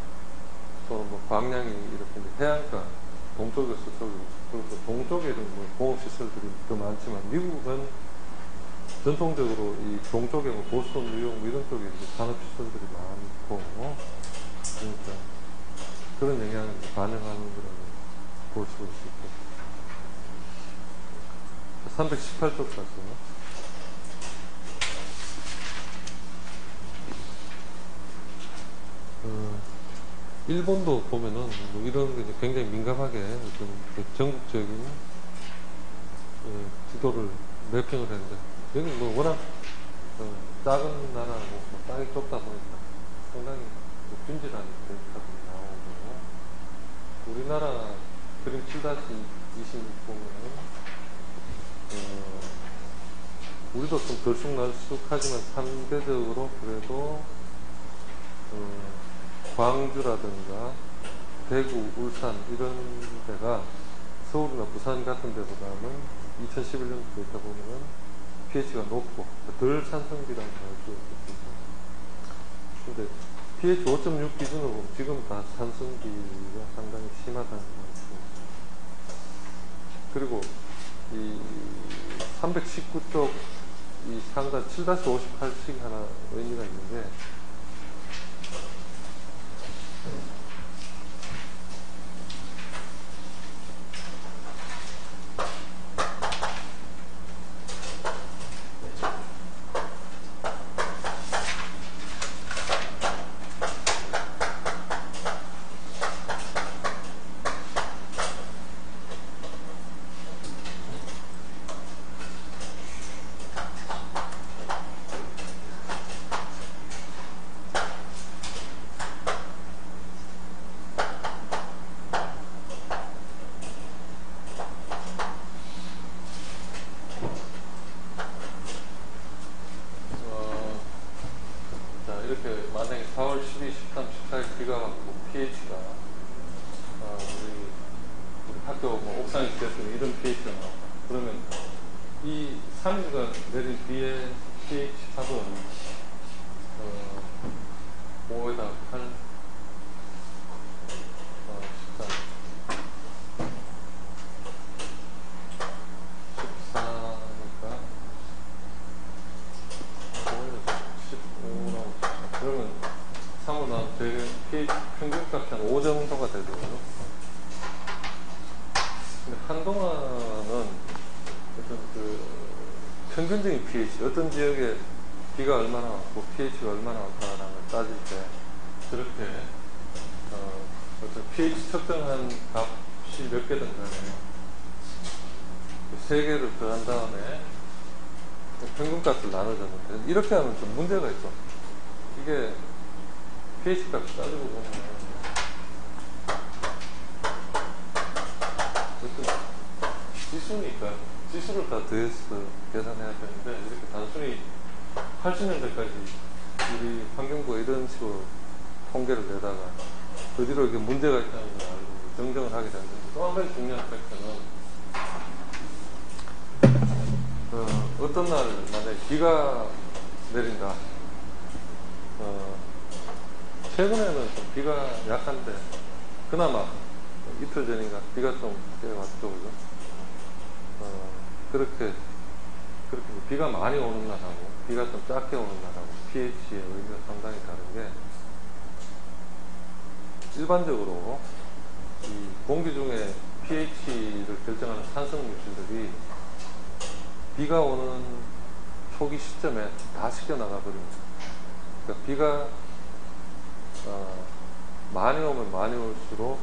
Speaker 1: 또는 뭐 광양이 이렇게 해안가 동쪽이고 서쪽이고 그리고 동쪽에는 뭐 공업시설들이 더 많지만 미국은 전통적으로 이 동쪽에 뭐 보스턴, 뉴욕 이런 쪽에 산업시설들이 많고 그러니까 그런 영향을 반영하는 거라고 볼 수가 있겠죠. 318쪽 봤어요. 일본도 보면은 뭐 이런 게 굉장히 민감하게 어떤 전국적인 지도를 매핑을 했는데 여기 뭐 워낙 작은 나라고 뭐 땅이 좁다 보니까 상당히 균질한 데이터들이 나오고 우리나라 그림 7-20 보면은 우리도 좀 들쑥날쑥하지만 상대적으로 그래도 광주라든가 대구, 울산 이런 데가 서울이나 부산 같은 데보다는 2011년 데이터 보면은 pH가 높고 덜 산성비라고 할 수 있겠죠. 근데 pH 5.6 기준으로 보면 지금 다 산성비가 상당히 심하다는 거죠. 그리고 이 319쪽 이 상단 7-58칙이 하나 의미가 있는데 만약에 4월 12, 13, 14일 비가 왔고 pH가 우리 학교 뭐 옥상에 있었으면 이런 pH가 나온다. 그러면 이 3일간 내린 뒤에 pH 합은 5에다 8, 14, 14니까 15라고 그러면 3호 나오면 되게 pH 평균값이 한 5 정도가 되거든요. 근데 한동안은 어떤 그 평균적인 pH, 어떤 지역에 비가 얼마나 왔고 pH가 얼마나 왔다라는 걸 따질 때 저렇게 어떤 pH 측정한 값이 몇 개든 간에 3개를 더한 다음에 평균값을 나눠줬는데 이렇게 하면 좀 문제가 있어. 이게 pH 값을 따지고 보면 지수니까 지수를 다 더해서 계산해야 되는데 이렇게 단순히 80년대까지 우리 환경부가 이런 식으로 통계를 내다가 그 뒤로 이렇게 문제가 있다는 걸 알고 정정을 하게 됐는데 또 한 가지 중요한 팩트는 어떤 날 만약에 비가 내린다. 최근에는 좀 비가 약한데 그나마 이틀 전인가 비가 좀 꽤 왔죠, 그죠? 그렇게 비가 많이 오는 날하고 비가 좀 작게 오는 날하고 pH의 의미가 상당히 다른 게 일반적으로 이 공기 중에 pH를 결정하는 산성 물질들이 비가 오는 초기 시점에 다 씻겨나가 버립니다. 그러니까 비가 많이 오면 많이 올수록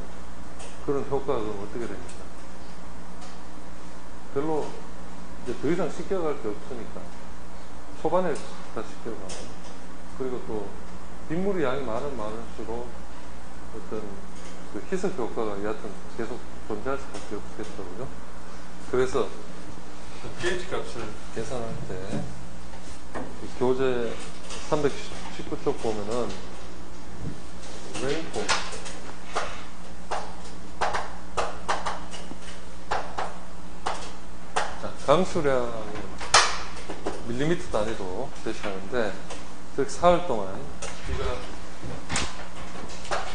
Speaker 1: 그런 효과가 어떻게 됩니까? 별로 이제 더 이상 씻겨갈 게 없으니까 초반에 다 씻겨가고 그리고 또 빗물의 양이 많을수록 어떤 그 희석 효과가 여하튼 계속 존재할 수밖에 없겠더라고요. 그래서 pH 값을 계산할 때 교재 319쪽 보면은 레인포 강수량은 밀리미터 단위로 제시하는데 즉 사흘 동안 비가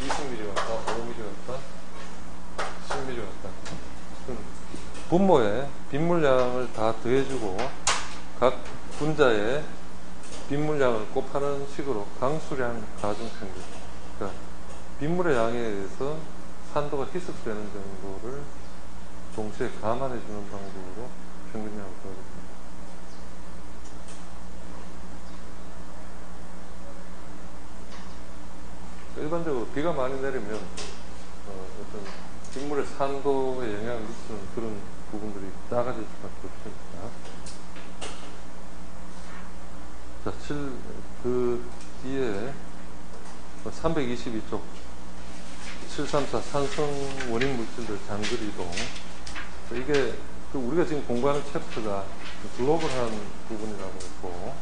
Speaker 1: 20mm 왔다, 5mm 왔다, 10mm 왔다. 분모에 빗물량을 다 더해주고 각 분자의 빗물량을 곱하는 식으로 강수량 가중평균. 그러니까 빗물의 양에 의해서 산도가 희석되는 정도를 동시에 감안해주는 방법으로 평균량을 구하겠습니다. 일반적으로 비가 많이 내리면 어떤 빗물의 산도에 영향을 미치는 그런 부분들이 작아질 수밖에 없으니까. 자, 그 뒤에 322쪽 734 산성 원인 물질들 장거리 이동. 이게 우리가 지금 공부하는 챕터가 글로벌한 부분이라고 했고,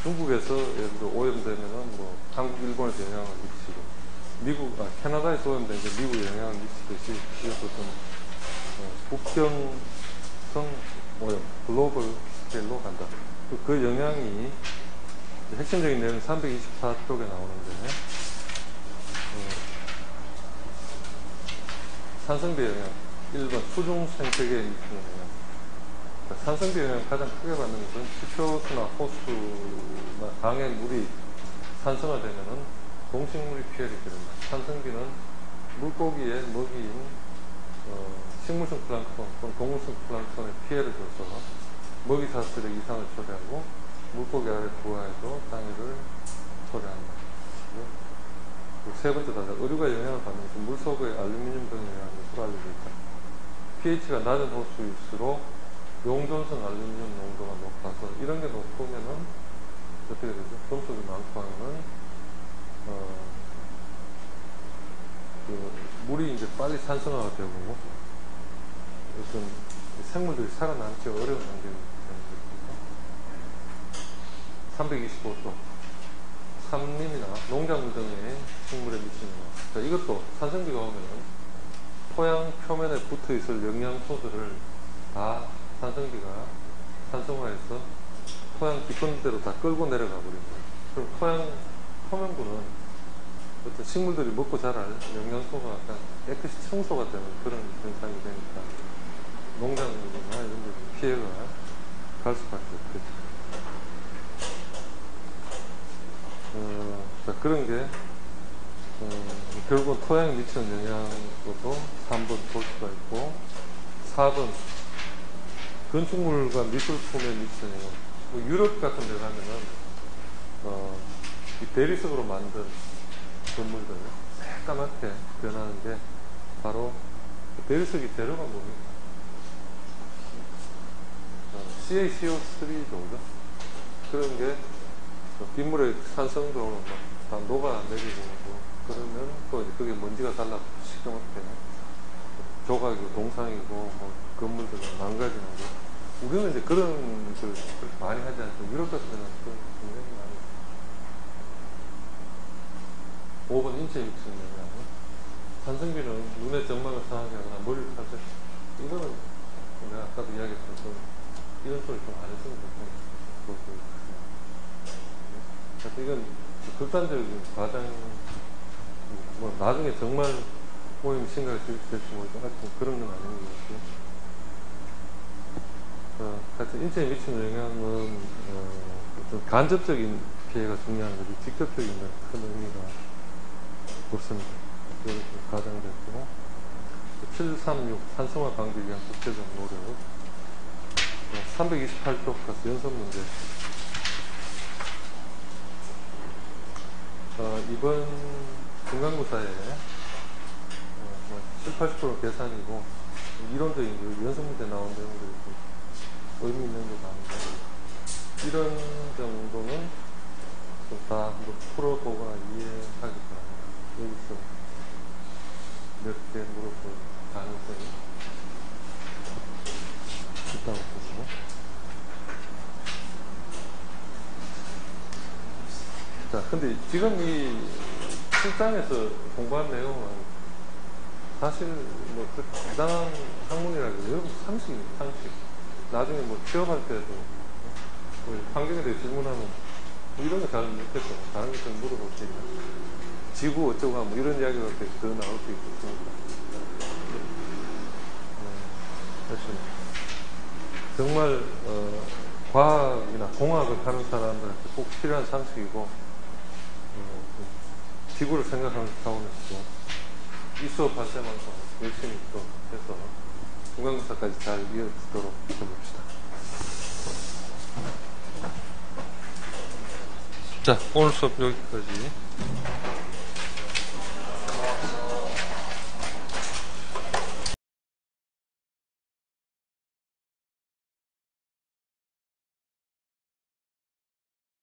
Speaker 1: 중국에서 예를 들어 오염되면은 뭐 한국, 일본에서 영향을 미치고, 캐나다에서 오염되면 이제 미국에 영향을 미치듯이 이것도 좀 국경성 오염, 글로벌 스케일로 간다. 그 영향이 핵심적인 내용은 324쪽에 나오는데, 산성비 영향, 1번 수중 생태계에 미치는 영향. 산성비 영향을 가장 크게 받는 것은 수초수나 호수나 강의 물이 산성화되면은 동식물이 피해를 입니다. 산성비는 물고기의 먹이인 식물성 플랑크톤 또는 동물성 플랑크톤에 피해를 줘서 먹이 사슬에 이상을 초래하고 물고기 알에 부화해서 장애를 초래한다. 세 번째 단자, 의류가 영향을 받는 것은 물속의 알루미늄 등에 의한 것으로 알려져 있다. pH가 낮은 호수일수록 용존성 알루미늄 농도가 높아서 이런 게 높으면은 어떻게 되죠? 금속이 많고 하면은 그 물이 이제 빨리 산성화가 되고 어떤 생물들이 살아남기 어려운 환경이 되는 거죠. 325도 산림이나 농작물 등의 식물에 미치는 것. 자, 이것도 산성비가 오면은 토양 표면에 붙어 있을 영양소들을 다 산성비가 산성화해서 토양 깊은데로 다 끌고 내려가 버립니다. 그럼 토양 표면부는 어떤 식물들이 먹고 자랄 영양소가 약간 깨끗이 청소가 되는 그런 현상이 되니까 농작물이나 이런 데 피해가 갈 수밖에 없겠죠. 자, 그런 게 결국은 토양에 미치는 영향으로도 3번 볼 수가 있고, 4번 건축물과 미술품에 미치는 영향. 뭐 유럽 같은 데 가면은 이 대리석으로 만든 건물들 새까맣게 변하는 게 바로 대리석이 재료가 뭡니까? CaCO3죠, 그죠? 그런 게 빗물에 산성도 다 녹아내리고 그러면 또 그게 먼지가 달라서 시커멓게 조각이고 동상이고 뭐 건물들을 망가지는 거. 우리는 이제 그런 걸 많이 하지 않죠. 유럽 같은 데는 그런 거 굉장히 많이. 5번 인체 미치는 영향. 산성비는 눈의 점막을 상하게 하거나 머리를 살짝. 이거는 내가 아까도 이야기했던 이런 소리 좀 안 했으면 좋겠어요. 이건 극단적인 과장, 뭐 나중에 정말 오염이 심각해질지 모르겠고 하여튼 그런 건 아닌 것 같고, 하여튼 인체에 미치는 영향은 어떤 간접적인 피해가 중요한 거지 직접적인 건 큰 의미가 없습니다. 이렇게 과장됐고, 736 산성화 방지 위한 국제적 노력, 328쪽 가서 연습 문제. 이번 중간고사에 70~80% 계산이고 이론적인 연습 문제 나온 내용들이 좀 의미 있는 게 많은데, 이런 정도는 좀 다 풀어보거나 이해하기 바랍니다. 여기서 몇 개 물어볼 가능성이 있다고 보고. 자, 근데 지금 이 7장에서 공부한 내용은 사실 뭐 대단한 학문이라고 상식입니다, 상식. 나중에 뭐 취업할 때도 환경에 대해 질문하면 뭐 이런 거 잘 못했어. 다른 것들 물어볼 테니까. 지구 어쩌고 하면 이런 이야기가 더 나올 수 있겠습니다. 정말 과학이나 공학을 하는 사람들한테 꼭 필요한 상식이고, 지구를 생각하는 차원에서도 이 수업 할 때만큼 열심히 또 해서 중간고사까지 잘 이어지도록 해봅시다. 자, 오늘 수업 여기까지.